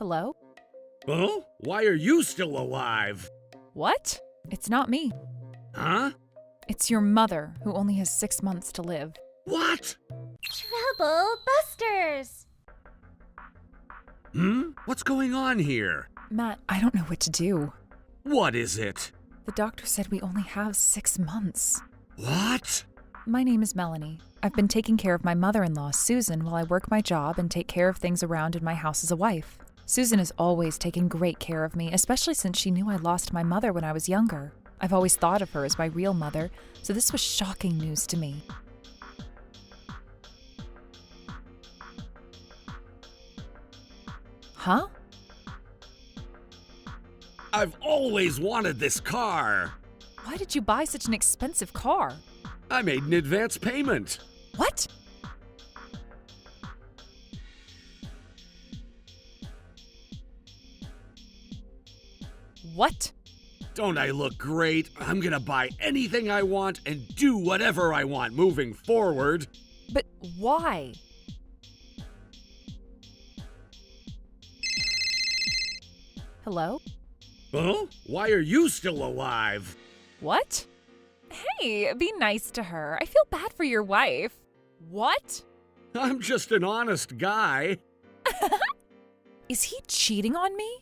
Hello? Huh? Why are you still alive? What? It's not me. Huh? It's your mother, who only has 6 months to live. What? Trouble Busters! What's going on here? Matt, I don't know what to do. What is it? The doctor said we only have 6 months. What? My name is Melanie. I've been taking care of my mother-in-law, Susan, while I work my job and take care of things around in my house as a wife. Susan has always taken great care of me, especially since she knew I lost my mother when I was younger. I've always thought of her as my real mother, so this was shocking news to me. Huh? I've always wanted this car. Why did you buy such an expensive car? I made an advance payment. What? What? Don't I look great? I'm gonna buy anything I want and do whatever I want moving forward. But why? Hello? Huh? Why are you still alive? What? Hey, be nice to her. I feel bad for your wife. What? I'm just an honest guy. Is he cheating on me?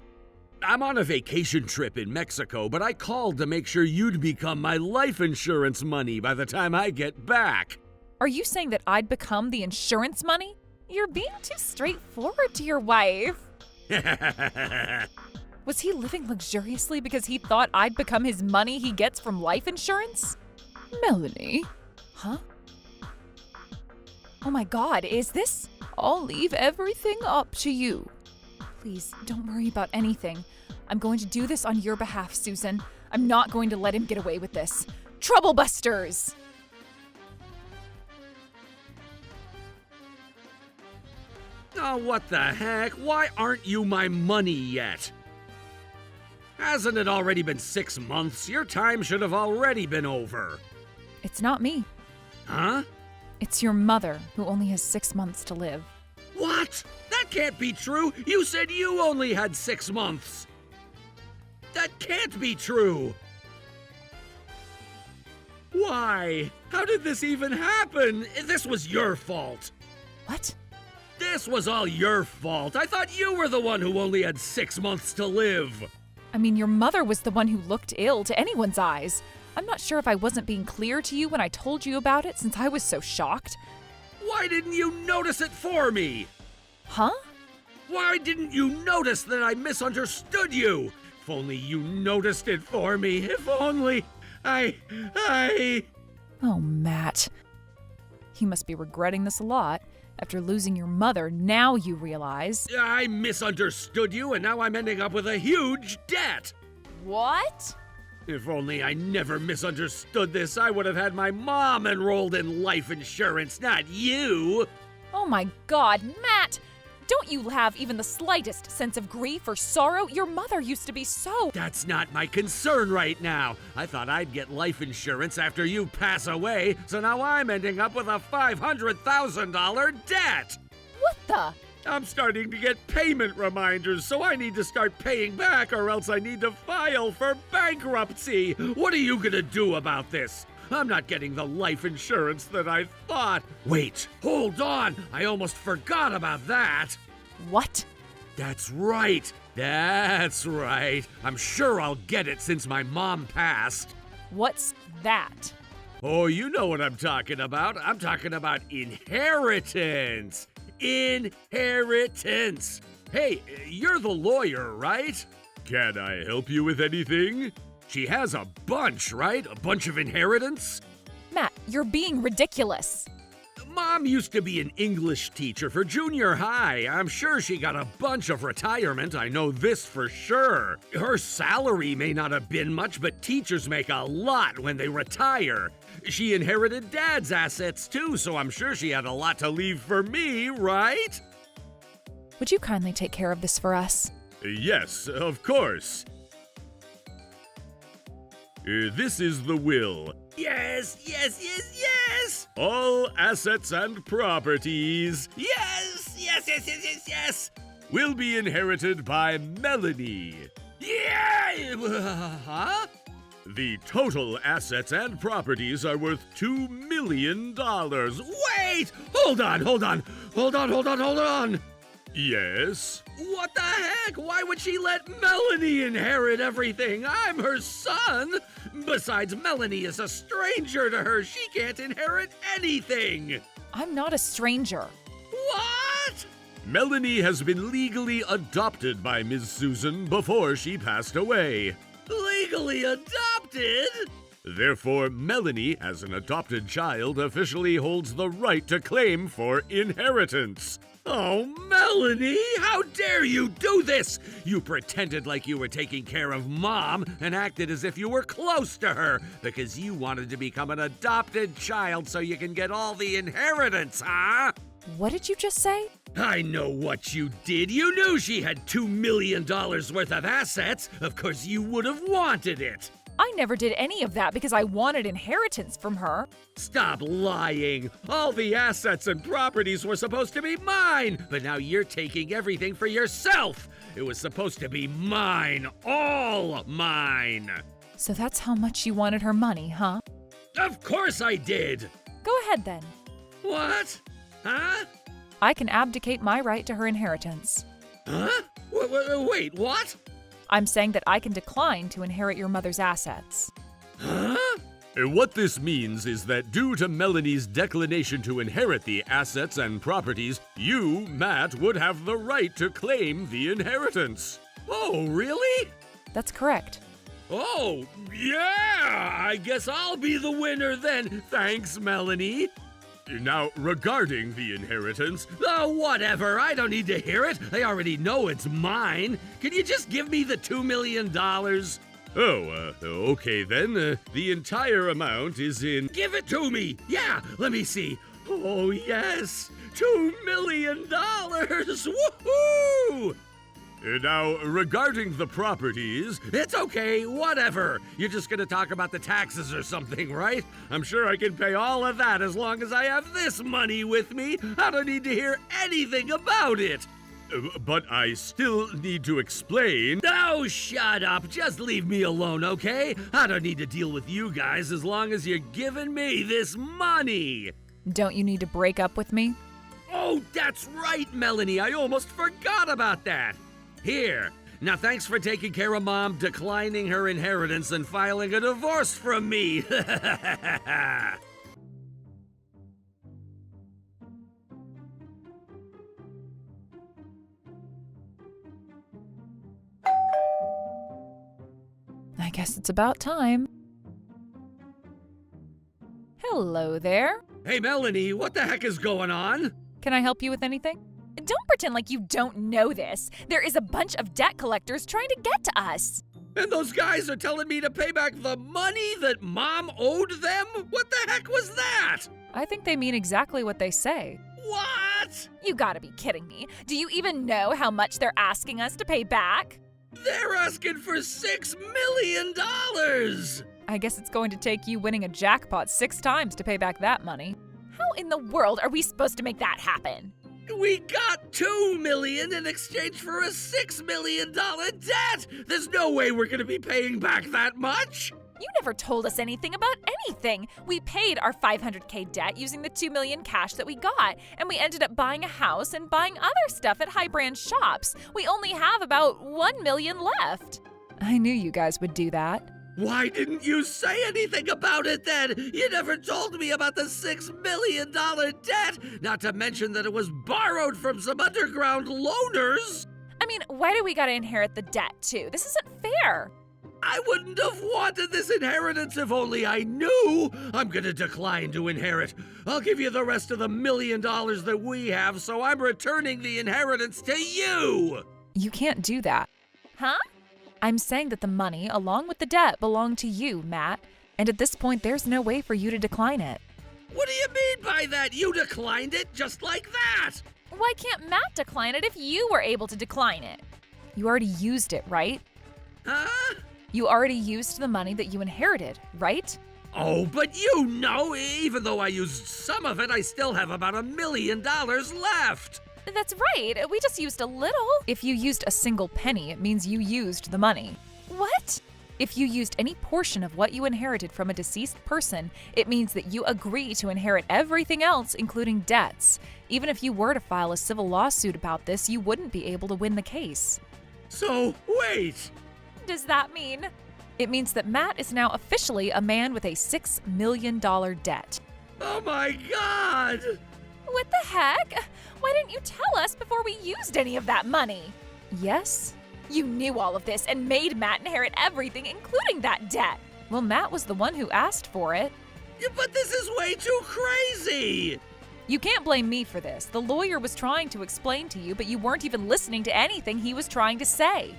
I'm on a vacation trip in Mexico, but I called to make sure you'd become my life insurance money by the time I get back. Are you saying that I'd become the insurance money? You're being too straightforward to your wife. Was he living luxuriously because he thought I'd become his money he gets from life insurance? Melanie? Huh? Oh my God, is this? I'll leave everything up to you. Please, don't worry about anything. I'm going to do this on your behalf, Susan. I'm not going to let him get away with this. Trouble Busters! Oh, what the heck? Why aren't you my money yet? Hasn't it already been 6 months? Your time should have already been over. It's not me. Huh? It's your mother, who only has 6 months to live. What? That can't be true. You said you only had 6 months. That can't be true. Why? How did this even happen? This was your fault. What? This was all your fault. I thought you were the one who only had 6 months to live. I mean, your mother was the one who looked ill to anyone's eyes. I'm not sure if I wasn't being clear to you when I told you about it since I was so shocked. Why didn't you notice it for me? Huh? Why didn't you notice that I misunderstood you? If only you noticed it for me. If only I... Oh, Matt. You must be regretting this a lot. After losing your mother, now you realize... I misunderstood you, and now I'm ending up with a huge debt. What? If only I never misunderstood this, I would have had my mom enrolled in life insurance, not you. Oh my God, Matt! Don't you have even the slightest sense of grief or sorrow? Your mother used to be so... That's not my concern right now. I thought I'd get life insurance after you pass away, so now I'm ending up with a $500,000 debt. What the? I'm starting to get payment reminders, so I need to start paying back or else I need to file for bankruptcy. What are you gonna do about this? I'm not getting the life insurance that I thought. Wait, hold on. I almost forgot about that. What? That's right. That's right. I'm sure I'll get it since my mom passed. What's that? Oh, you know what I'm talking about. I'm talking about inheritance. Inheritance. Hey, you're the lawyer, right? Can I help you with anything? She has a bunch, right? A bunch of inheritance? Matt, you're being ridiculous. Mom used to be an English teacher for junior high. I'm sure she got a bunch of retirement. I know this for sure. Her salary may not have been much, but teachers make a lot when they retire. She inherited Dad's assets too, so I'm sure she had a lot to leave for me, right? Would you kindly take care of this for us? Yes, of course. This is the will. Yes, yes, yes, yes! All assets and properties. Yes, yes, yes, yes, yes, yes! will be inherited by Melanie. Yeah! Huh? The total assets and properties are worth $2 million. Wait! Hold on. Yes? What the heck? Why would she let Melanie inherit everything? I'm her son. Besides, Melanie is a stranger to her. She can't inherit anything. I'm not a stranger. What? Melanie has been legally adopted by Ms. Susan before she passed away. Legally adopted? Therefore, Melanie, as an adopted child, officially holds the right to claim for inheritance. Oh, Melanie, how dare you do this? You pretended like you were taking care of Mom and acted as if you were close to her because you wanted to become an adopted child so you can get all the inheritance, huh? What did you just say? I know what you did. You knew she had $2 million worth of assets. Of course, you would have wanted it. I never did any of that because I wanted inheritance from her. Stop lying. All the assets and properties were supposed to be mine, but now you're taking everything for yourself. It was supposed to be mine, all mine. So that's how much you wanted her money, huh? Of course I did. Go ahead then. What? Huh? I can abdicate my right to her inheritance. Huh? Wait, what? I'm saying that I can decline to inherit your mother's assets. Huh? And what this means is that due to Melanie's declination to inherit the assets and properties, you, Matt, would have the right to claim the inheritance. Oh, really? That's correct. Oh, yeah! I guess I'll be the winner then. Thanks, Melanie. Now, regarding the inheritance... Oh, whatever. I don't need to hear it. I already know it's mine. Can you just give me the $2 million? Oh, okay then. The entire amount is in... Give it to me! Yeah, let me see. Oh, yes! $2 million! Woohoo! Now, regarding the properties... It's okay, whatever. You're just gonna talk about the taxes or something, right? I'm sure I can pay all of that as long as I have this money with me. I don't need to hear anything about it. But I still need to explain... Oh, shut up. Just leave me alone, okay? I don't need to deal with you guys as long as you're giving me this money. Don't you need to break up with me? Oh, that's right, Melanie. I almost forgot about that. Here. Now, thanks for taking care of Mom, declining her inheritance, and filing a divorce from me. I guess it's about time. Hello there. Hey, Melanie, what the heck is going on? Can I help you with anything? Don't pretend like you don't know this. There is a bunch of debt collectors trying to get to us. And those guys are telling me to pay back the money that Mom owed them? What the heck was that? I think they mean exactly what they say. What? You gotta be kidding me. Do you even know how much they're asking us to pay back? They're asking for $6 million! I guess it's going to take you winning a jackpot 6 times to pay back that money. How in the world are we supposed to make that happen? We got $2 million in exchange for a $6 million debt! There's no way we're gonna be paying back that much! You never told us anything about anything. We paid our $500K debt using the $2 million cash that we got, and we ended up buying a house and buying other stuff at high brand shops. We only have about $1 million left. I knew you guys would do that. Why didn't you say anything about it then? You never told me about the $6 million debt, not to mention that it was borrowed from some underground loaners. I mean, why do we gotta inherit the debt too? This isn't fair. I wouldn't have wanted this inheritance if only I knew. I'm gonna decline to inherit. I'll give you the rest of the $1 million that we have, so I'm returning the inheritance to you. You can't do that. Huh? I'm saying that the money, along with the debt, belong to you, Matt. And at this point, there's no way for you to decline it. What do you mean by that? You declined it just like that. Why can't Matt decline it if you were able to decline it? You already used it, right? Huh? You already used the money that you inherited, right? Oh, but you know, even though I used some of it, I still have about $1 million left. That's right. We just used a little. If you used a single penny, it means you used the money. What? If you used any portion of what you inherited from a deceased person, it means that you agree to inherit everything else, including debts. Even if you were to file a civil lawsuit about this, you wouldn't be able to win the case. So, wait! Does that mean? It means that Matt is now officially a man with a $6 million debt. Oh my god! What the heck? Why didn't you tell us before we used any of that money? Yes? You knew all of this and made Matt inherit everything, including that debt. Well, Matt was the one who asked for it. Yeah, but this is way too crazy! You can't blame me for this. The lawyer was trying to explain to you, but you weren't even listening to anything he was trying to say.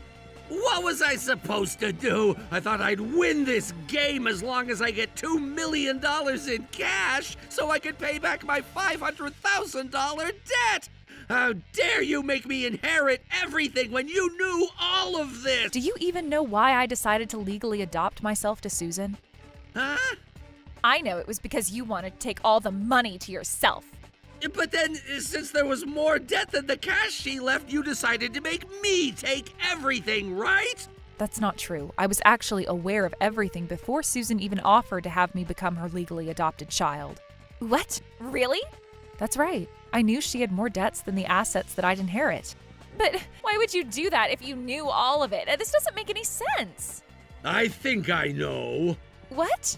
What was I supposed to do? I thought I'd win this game as long as I get $2 million in cash so I could pay back my $500,000 debt! How dare you make me inherit everything when you knew all of this? Do you even know why I decided to legally adopt myself to Susan? Huh? I know it was because you wanted to take all the money to yourself. But then, since there was more debt than the cash she left, you decided to make me take everything, right? That's not true. I was actually aware of everything before Susan even offered to have me become her legally adopted child. What? Really? That's right. I knew she had more debts than the assets that I'd inherit. But why would you do that if you knew all of it? This doesn't make any sense. I think I know. What?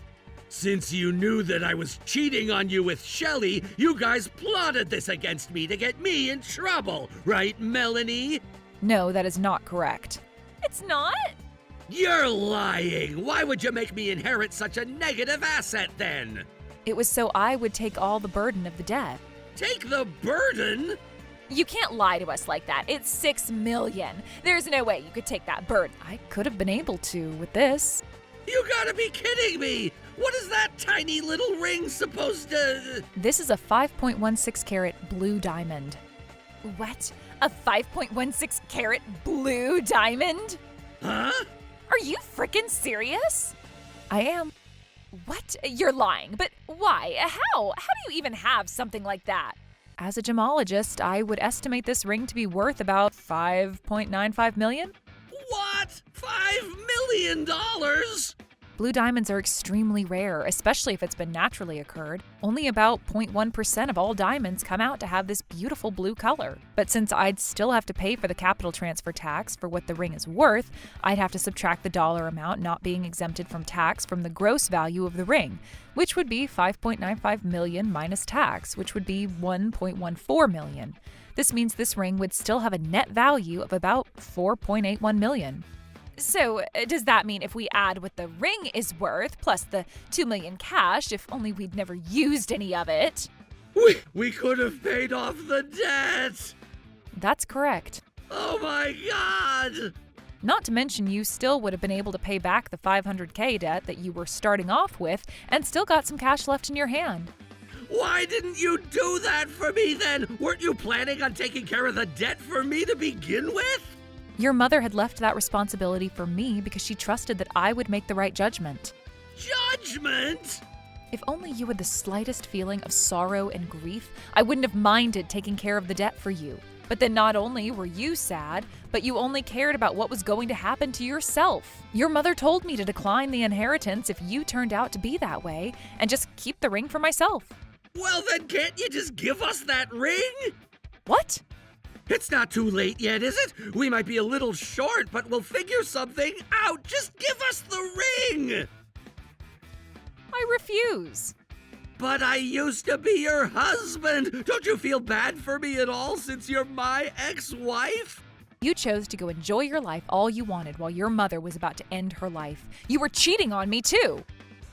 Since you knew that I was cheating on you with Shelley, you guys plotted this against me to get me in trouble, right, Melanie? No, that is not correct. It's not. You're lying! Why would you make me inherit such a negative asset then? It was so I would take all the burden of the debt. Take the burden? You can't lie to us like that. It's $6 million. There's no way you could take that burden. I could have been able to with this. You gotta be kidding me! What is that tiny little ring supposed to... This is a 5.16 carat blue diamond. What? A 5.16 carat blue diamond? Huh? Are you frickin' serious? I am. What? You're lying. But why? How? How do you even have something like that? As a gemologist, I would estimate this ring to be worth about $5.95 million. What? $5 million? Blue diamonds are extremely rare, especially if it's been naturally occurred. Only about 0.1% of all diamonds come out to have this beautiful blue color. But since I'd still have to pay for the capital transfer tax for what the ring is worth, I'd have to subtract the dollar amount not being exempted from tax from the gross value of the ring, which would be $5.95 million minus tax, which would be $1.14 million. This means this ring would still have a net value of about $4.81 million. So, does that mean if we add what the ring is worth, plus the $2 million cash, if only we'd never used any of it? We could have paid off the debt! That's correct. Oh my god! Not to mention you still would have been able to pay back the $500K debt that you were starting off with and still got some cash left in your hand. Why didn't you do that for me then? Weren't you planning on taking care of the debt for me to begin with? Your mother had left that responsibility for me because she trusted that I would make the right judgment. Judgment? If only you had the slightest feeling of sorrow and grief, I wouldn't have minded taking care of the debt for you. But then not only were you sad, but you only cared about what was going to happen to yourself. Your mother told me to decline the inheritance if you turned out to be that way and just keep the ring for myself. Well then, can't you just give us that ring? What? It's not too late yet, is it? We might be a little short, but we'll figure something out. Just give us the ring! I refuse. But I used to be your husband. Don't you feel bad for me at all since you're my ex-wife? You chose to go enjoy your life all you wanted while your mother was about to end her life. You were cheating on me too.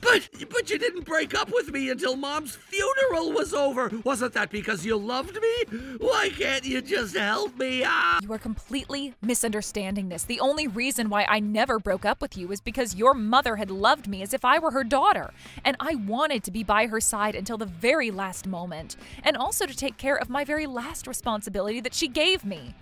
But you didn't break up with me until Mom's funeral was over. Wasn't that because you loved me? Why can't you just help me out? You are completely misunderstanding this. The only reason why I never broke up with you is because your mother had loved me as if I were her daughter. And I wanted to be by her side until the very last moment. And also to take care of my very last responsibility that she gave me.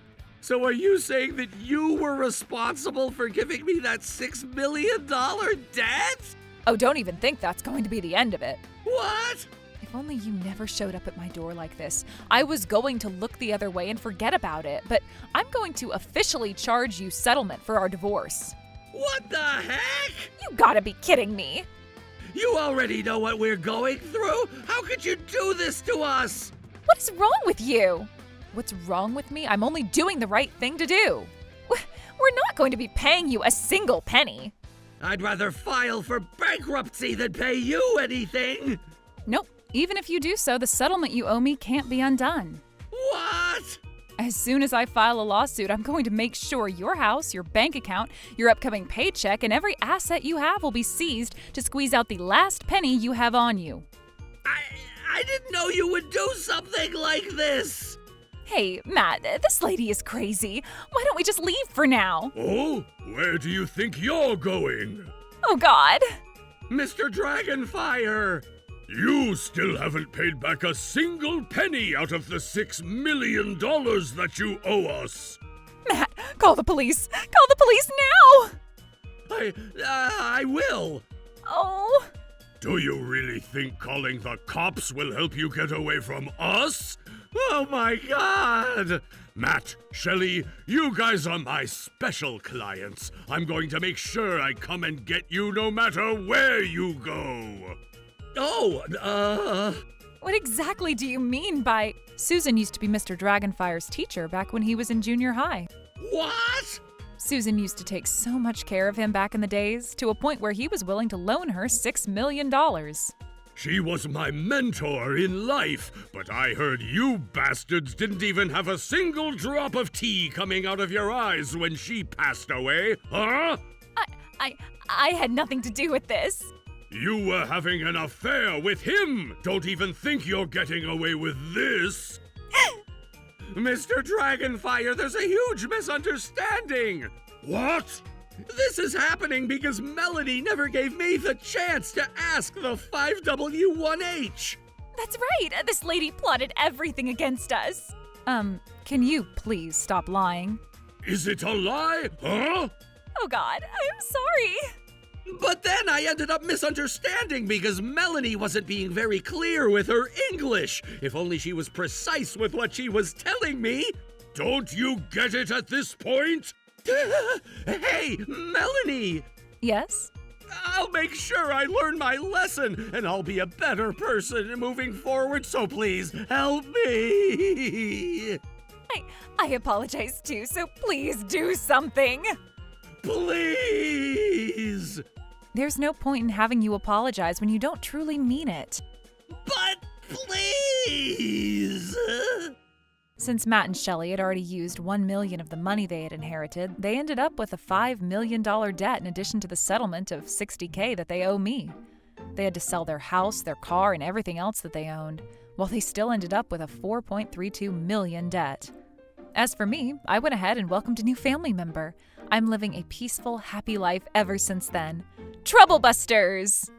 So are you saying that you were responsible for giving me that $6 million debt? Oh, don't even think that's going to be the end of it. What? If only you never showed up at my door like this. I was going to look the other way and forget about it, but I'm going to officially charge you settlement for our divorce. What the heck? You gotta be kidding me. You already know what we're going through? How could you do this to us? What is wrong with you? What's wrong with me? I'm only doing the right thing to do. We're not going to be paying you a single penny. I'd rather file for bankruptcy than pay you anything. Nope. Even if you do so, the settlement you owe me can't be undone. What? As soon as I file a lawsuit, I'm going to make sure your house, your bank account, your upcoming paycheck, and every asset you have will be seized to squeeze out the last penny you have on you. I didn't know you would do something like this. Hey, Matt, this lady is crazy. Why don't we just leave for now? Oh, where do you think you're going? Oh, God. Mr. Dragonfire, you still haven't paid back a single penny out of the $6 million that you owe us. Matt, call the police. Call the police now. I will. Oh. Do you really think calling the cops will help you get away from us? Oh my God! Matt, Shelley, you guys are my special clients. I'm going to make sure I come and get you no matter where you go. Oh, What exactly do you mean by... Susan used to be Mr. Dragonfire's teacher back when he was in junior high. What? Susan used to take so much care of him back in the days, to a point where he was willing to loan her $6 million. She was my mentor in life, but I heard you bastards didn't even have a single drop of tea coming out of your eyes when she passed away, huh? I had nothing to do with this. You were having an affair with him! Don't even think you're getting away with this! Mr. Dragonfire, there's a huge misunderstanding! What? This is happening because Melanie never gave me the chance to ask the 5W1H! That's right. This lady plotted everything against us. Can you please stop lying? Is it a lie, huh? Oh, God. I'm sorry. But then I ended up misunderstanding because Melanie wasn't being very clear with her English. If only she was precise with what she was telling me. Don't you get it at this point? Hey, Melanie! Yes? I'll make sure I learn my lesson, and I'll be a better person moving forward, so please help me! I apologize too, so please do something. Please! There's no point in having you apologize when you don't truly mean it. But please! Since Matt and Shelley had already used $1 million of the money they had inherited, they ended up with a $5 million debt in addition to the settlement of $60K that they owe me. They had to sell their house, their car, and everything else that they owned, while they still ended up with a $4.32 million debt. As for me, I went ahead and welcomed a new family member. I'm living a peaceful, happy life ever since then. Trouble Busters!